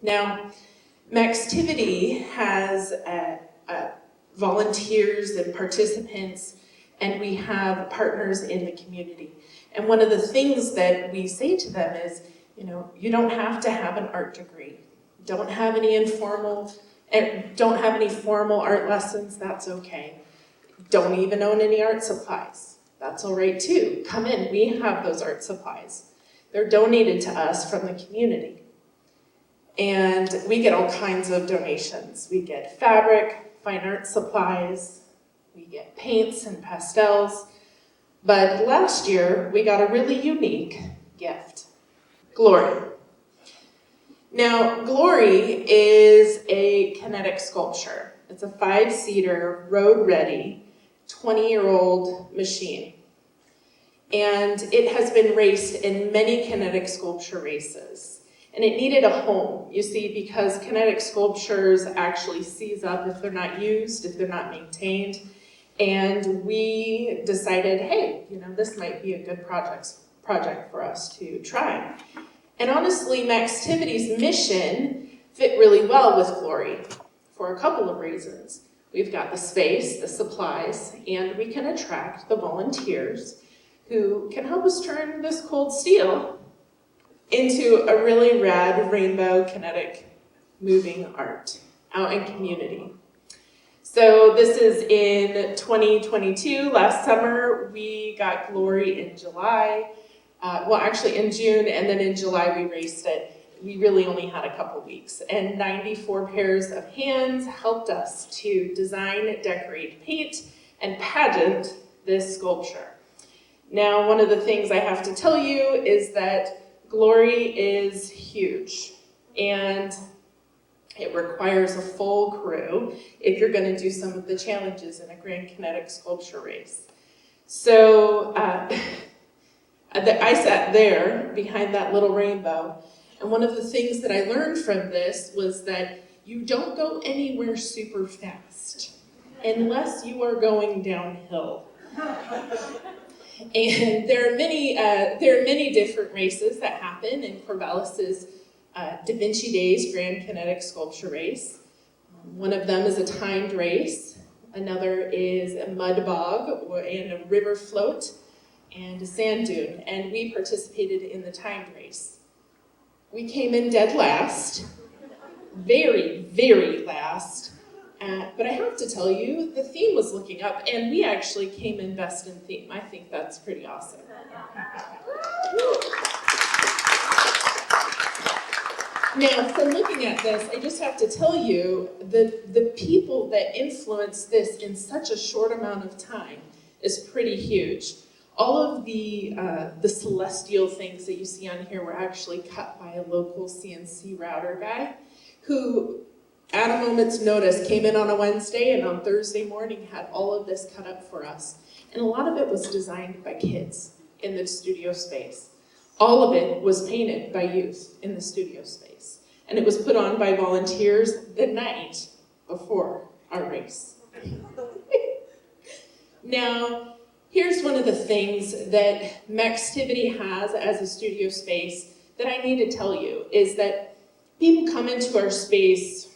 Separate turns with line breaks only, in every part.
Now, Maxtivity has volunteers and participants, and we have partners in the community. And one of the things that we say to them is, you don't have to have an art degree. Don't have any formal art lessons, that's okay. Don't even own any art supplies. That's all right too. Come in, we have those art supplies. They're donated to us from the community. And we get all kinds of donations. We get fabric, fine art supplies, we get paints and pastels. But last year, we got a really unique gift, Glory. Now, Glory is a Kinetic sculpture. It's a 5-seater, road-ready, 20-year-old machine. And it has been raced in many Kinetic sculpture races. And it needed a home, you see, because Kinetic sculptures actually seize up if they're not used, if they're not maintained. And we decided, hey, this might be a good project for us to try. And honestly, Maxtivity's mission fit really well with Glory for a couple of reasons. We've got the space, the supplies, and we can attract the volunteers who can help us turn this cold steel into a really rad rainbow kinetic moving art out in community. So this is in 2022. Last summer, we got Glory in July. In June, and then in July we raced it. We really only had a couple weeks. And 94 pairs of hands helped us to design, decorate, paint, and pageant this sculpture. Now, one of the things I have to tell you is that Glory is huge, and it requires a full crew if you're going to do some of the challenges in a Grand Kinetic sculpture race. So I sat there behind that little rainbow, and one of the things that I learned from this was that you don't go anywhere super fast unless you are going downhill. And there are many different races that happen in Corvallis' Da Vinci Days Grand Kinetic Sculpture Race. One of them is a timed race. Another is a mud bog and a river float and a sand dune. And we participated in the timed race. We came in dead last, very, very last. But I have to tell you, the theme was looking up, and we actually came in best in theme. I think that's pretty awesome. Now, from looking at this, I just have to tell you, the people that influenced this in such a short amount of time is pretty huge. All of the celestial things that you see on here were actually cut by a local CNC router guy who, at a moment's notice, came in on a Wednesday and on Thursday morning had all of this cut up for us. And a lot of it was designed by kids in the studio space. All of it was painted by youth in the studio space. And it was put on by volunteers the night before our race. Now, here's one of the things that Maxtivity has as a studio space that I need to tell you, is that people come into our space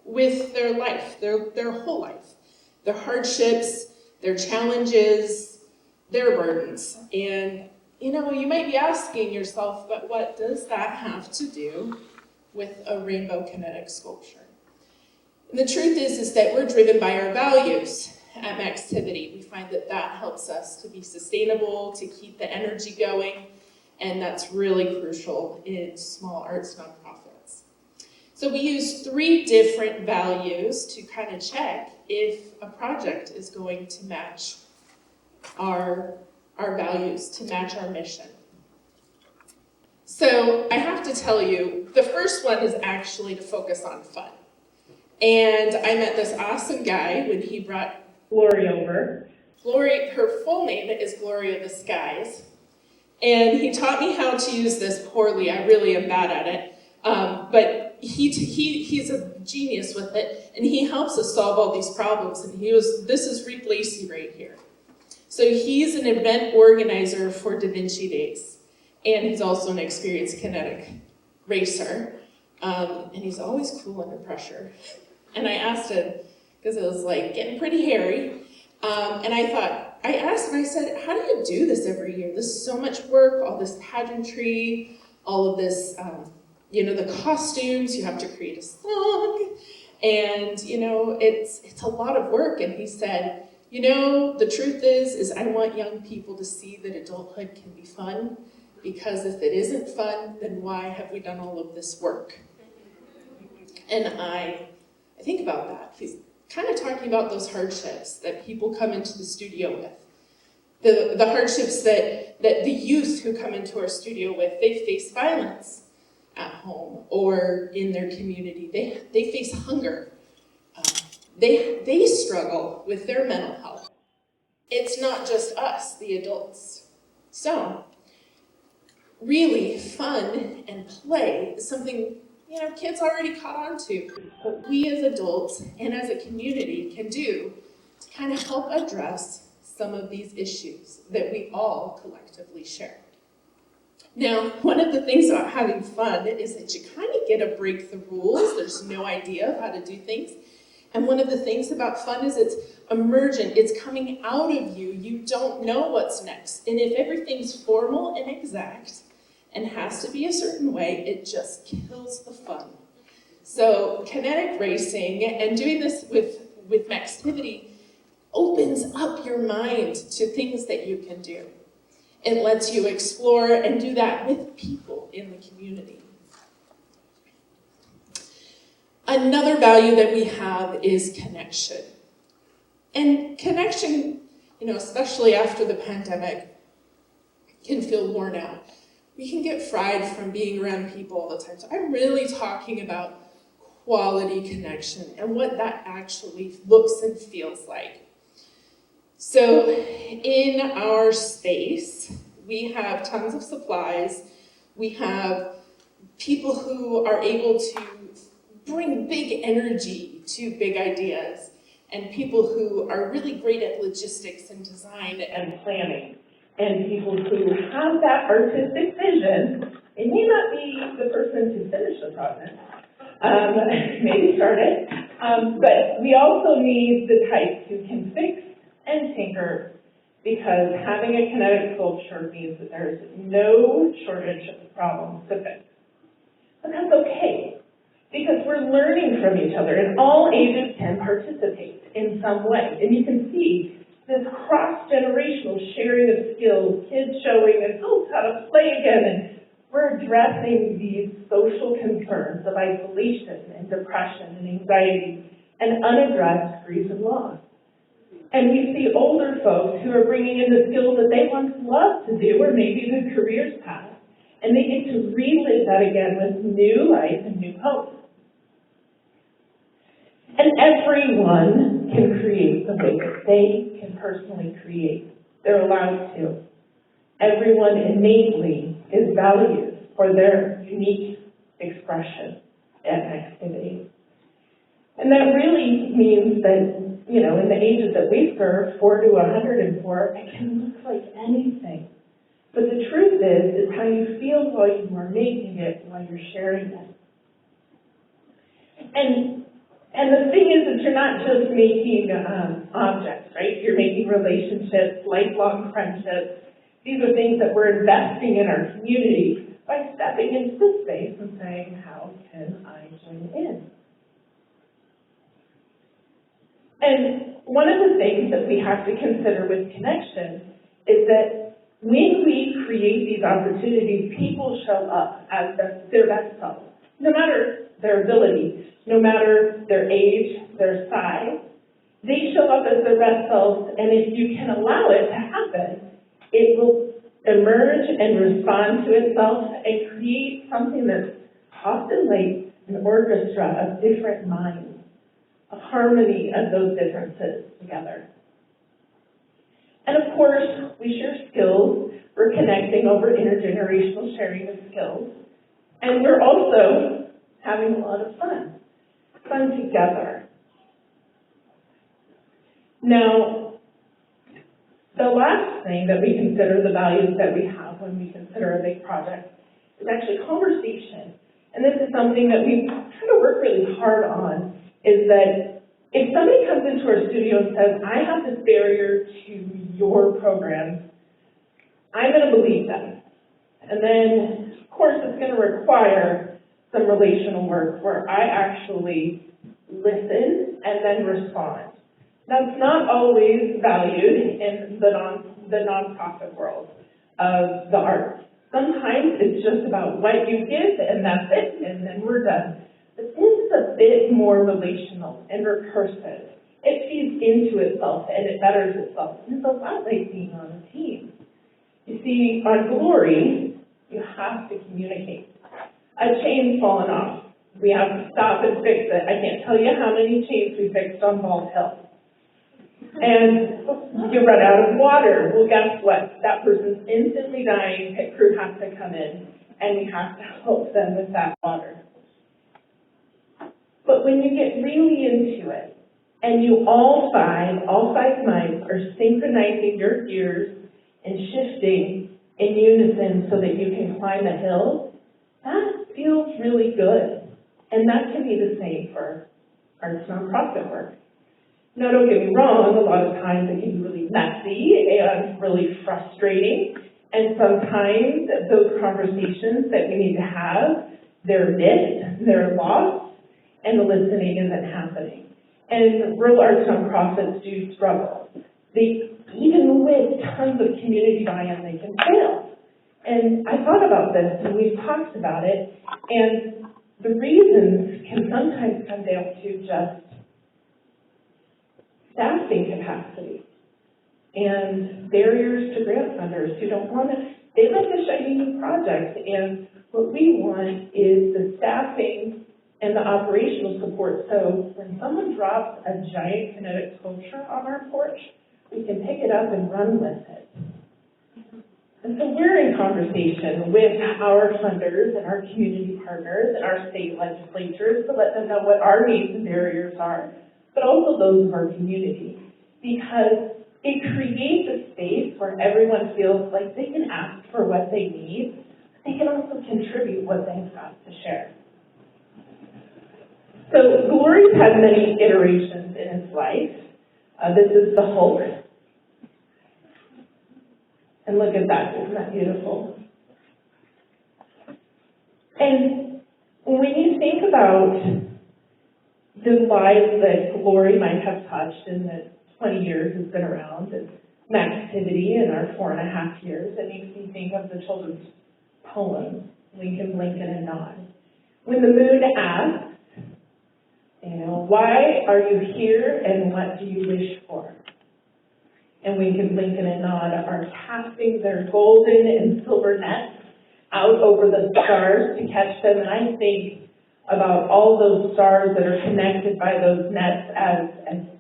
with their life, their whole life, their hardships, their challenges, their burdens. And you might be asking yourself, but what does that have to do with a rainbow kinetic sculpture? And the truth is that we're driven by our values at Maxtivity. We find that helps us to be sustainable, to keep the energy going, and that's really crucial in small arts nonprofits. So we use 3 different values to kind of check if a project is going to match our values, to match our mission. So I have to tell you, the first one is actually to focus on fun. And I met this awesome guy when he brought Glory over. Glory, her full name is Gloria the Skies. And he taught me how to use this poorly. I really am bad at it. But he's a genius with it, and he helps us solve all these problems. And this is Rick Lacey right here. So he's an event organizer for Da Vinci Days. And he's also an experienced kinetic racer. And he's always cool under pressure. And I asked him, because it was like getting pretty hairy, and I asked him, I said, how do you do this every year? This is so much work, all this pageantry, all of this, the costumes, you have to create a song, and, it's a lot of work. And he said, the truth is I want young people to see that adulthood can be fun, because if it isn't fun, then why have we done all of this work? And I think about that. He's kind of talking about those hardships that people come into the studio with. The hardships that the youth who come into our studio with, they face violence at home or in their community. They face hunger. They struggle with their mental health. It's not just us, the adults. So, really, fun and play is something kids already caught on to. But we as adults and as a community can do to kind of help address some of these issues that we all collectively share. Now, one of the things about having fun is that you kind of get to break the rules. There's no idea of how to do things. And one of the things about fun is it's emergent. It's coming out of you. You don't know what's next. And if everything's formal and exact and has to be a certain way, it just kills the fun. So kinetic racing and doing this with Maxtivity opens up your mind to things that you can do. It lets you explore and do that with people in the community. Another value that we have is connection. And connection, especially after the pandemic, can feel worn out. We can get fried from being around people all the time. So I'm really talking about quality connection and what that actually looks and feels like. So in our space, we have tons of supplies. We have people who are able to bring big energy to big ideas, and people who are really great at logistics and design and planning, and people who have that artistic vision. It may not be the person to finish the project, maybe start it, but we also need the types who can fix and tinker, because having a kinetic sculpture means that there's no shortage of problems to fix. But that's okay, because we're learning from each other, and all ages can participate in some way. And you can see this cross-generational sharing of skills, kids showing adults how to play again, and we're addressing these social concerns of isolation and depression and anxiety and unaddressed grief and loss. And we see older folks who are bringing in the skills that they once loved to do, or maybe the careers path, and they get to relive that again with new life and new hope. And everyone can create the way that they can personally create. They're allowed to. Everyone innately is valued for their unique expression and activity. And that really means that, in the ages that we serve, 4 to 104, it can look like anything. But the truth is how you feel while you are making it, while you're sharing it. And the thing is that you're not just making objects, right? You're making relationships, lifelong friendships. These are things that we're investing in our community by stepping into this space and saying, how can I join in? And one of the things that we have to consider with connection is that when we create these opportunities, people show up as their best selves, no matter their ability, no matter their age, their size. They show up as their best selves, and if you can allow it to happen, it will emerge and respond to itself and create something that's often like an orchestra of different minds, a harmony of those differences together. And of course, we share skills. We're connecting over intergenerational sharing of skills. And we're also having a lot of fun together. Now, The last thing that we consider, the values that we have when we consider a big project, is actually conversation. And this is something that we try to work really hard on, is that if somebody comes into our studio and says, I have this barrier to your program, I'm going to believe them. And then, of course, it's going to require some relational work where I actually listen and then respond. That's not always valued in the nonprofit world of the arts. Sometimes it's just about what you give and that's it, and then we're done. But this is a bit more relational and recursive. It feeds into itself and it betters itself. And it's a lot like being on a team. You see, on Glory, you have to communicate. A chain's fallen off. We have to stop and fix it. I can't tell you how many chains we fixed on Bald Hill. And you run out of water. Well, guess what? That person's instantly dying. Pit crew has to come in, and we have to help them with that water. But when you get really into it, and you all five minds are synchronizing your gears and shifting in unison so that you can climb a hill, that feels really good. And that can be the same for arts nonprofit work. Now, don't get me wrong, a lot of times it can be really messy and really frustrating, and sometimes those conversations that we need to have, they're missed, they're lost, and the listening isn't happening. And rural arts nonprofits do struggle. Even with tons of community buy-in, they can fail. And I thought about this, and we've talked about it, and the reasons can sometimes come down to just staffing capacity and barriers to grant funders who don't want to, they like a shiny new project, and what we want is the staffing and the operational support, so when someone drops a giant kinetic sculpture on our porch, we can pick it up and run with it. And so we're in conversation with our funders and our community partners and our state legislatures to let them know what our needs and barriers are, but also those of our community, because it creates a space where everyone feels like they can ask for what they need, but they can also contribute what they've got to share. So Glory's had many iterations in its life. This is the Hulk. And look at that, isn't that beautiful? And when you think about the lives that Glory might have touched in the 20 years it's been around, and Maxtivity in our 4.5 years, it makes me think of the children's poem, Lincoln, Lincoln, and Nod. When the moon asks, why are you here and what do you wish for? And Lincoln, Lincoln, and Nod are casting their golden and silver nets out over the stars to catch them, and I think about all those stars that are connected by those nets as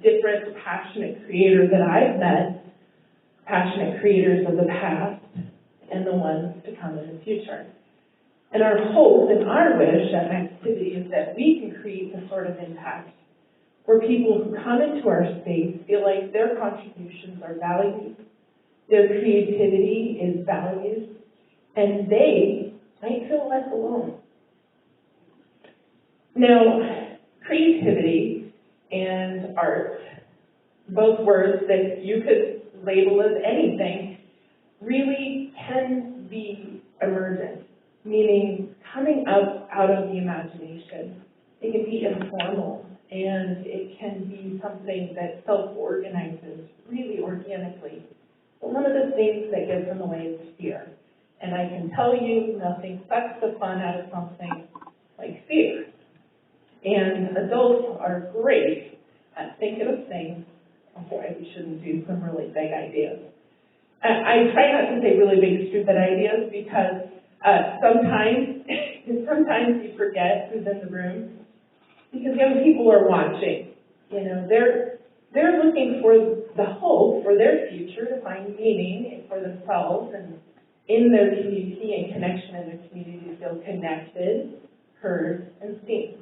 different passionate creators that I've met, passionate creators of the past and the ones to come in the future. And our hope and our wish at Maxtivity is that we can create the sort of impact where people who come into our space feel like their contributions are valued, their creativity is valued, and they might feel less alone. Now, creativity and art, both words that you could label as anything, really can be emergent, meaning coming up out of the imagination. It can be informal, and it can be something that self-organizes really organically. But one of the things that gets in the way is fear. And I can tell you, nothing sucks the fun out of something like fear. And adults are great at thinking of things, oh boy, we shouldn't do some really big ideas. I try not to say really big, stupid ideas because sometimes you forget who's in the room because young people are watching. They're looking for the hope for their future to find meaning for themselves and in their community and connection in their community to feel connected, heard, and seen.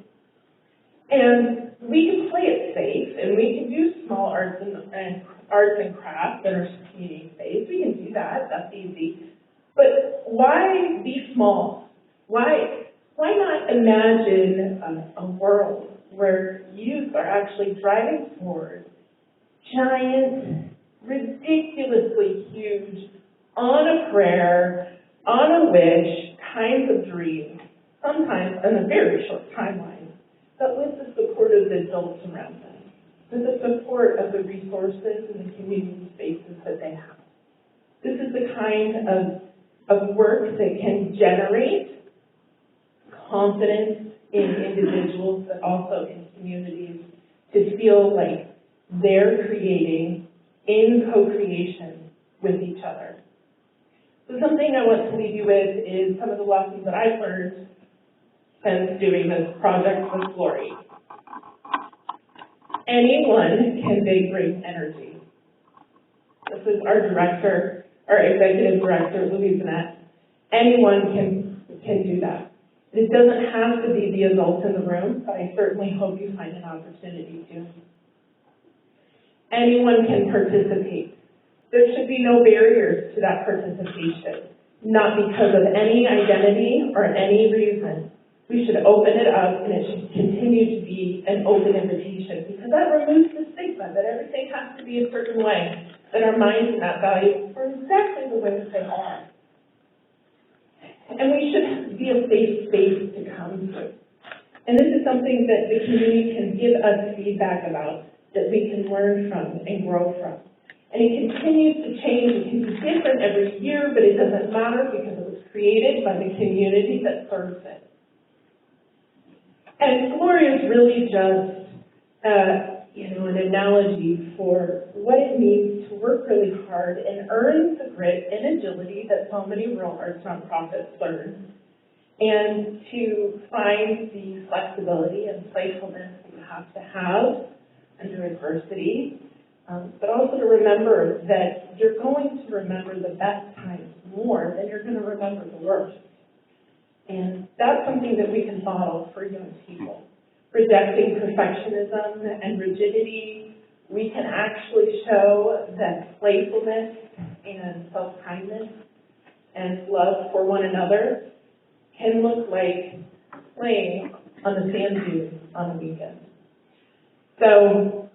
And we can play it safe, and we can do small arts and arts and crafts in our community space. We can do that, that's easy. But why be small? Why not imagine a world where youth are actually driving forward giant, ridiculously huge, on a prayer, on a wish, kinds of dreams, sometimes in a very short timeline, but with the support of the adults around them, with the support of the resources and the community spaces that they have. This is the kind of work that can generate confidence in individuals, but also in communities, to feel like they're creating in co-creation with each other. So something I want to leave you with is some of the lessons that I've learned since doing this project with Glory. Anyone can bring energy. This is our director, our executive director, Louise-Annette. Anyone can do that. It doesn't have to be the adults in the room, but I certainly hope you find an opportunity to. Anyone can participate. There should be no barriers to that participation, not because of any identity or any reason. We should open it up, and it should continue to be an open invitation, because that removes the stigma that everything has to be a certain way, that our minds are not valued for exactly the way that they are. And we should be a safe space to come to. And this is something that the community can give us feedback about, that we can learn from and grow from. And it continues to change. It can be different every year, but it doesn't matter because it was created by the community that serves it. And Glory is really just, an analogy for what it means to work really hard and earn the grit and agility that so many rural arts nonprofits learn, and to find the flexibility and playfulness that you have to have under adversity, but also to remember that you're going to remember the best times more than you're going to remember the worst. And that's something that we can model for young people. Rejecting perfectionism and rigidity, we can actually show that playfulness and self-kindness and love for one another can look like playing on the sand dunes on a weekend. So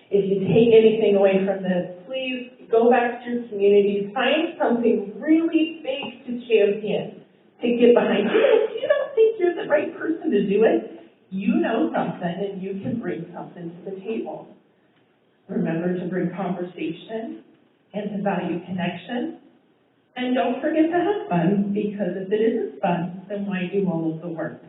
if you take anything away from this, please go back to your communities, find something really big to champion, to get behind. If you don't think you're the right person to do it, you know something and you can bring something to the table. Remember to bring conversation and to value connection. And don't forget to have fun, because if it isn't fun, then why do all of the work?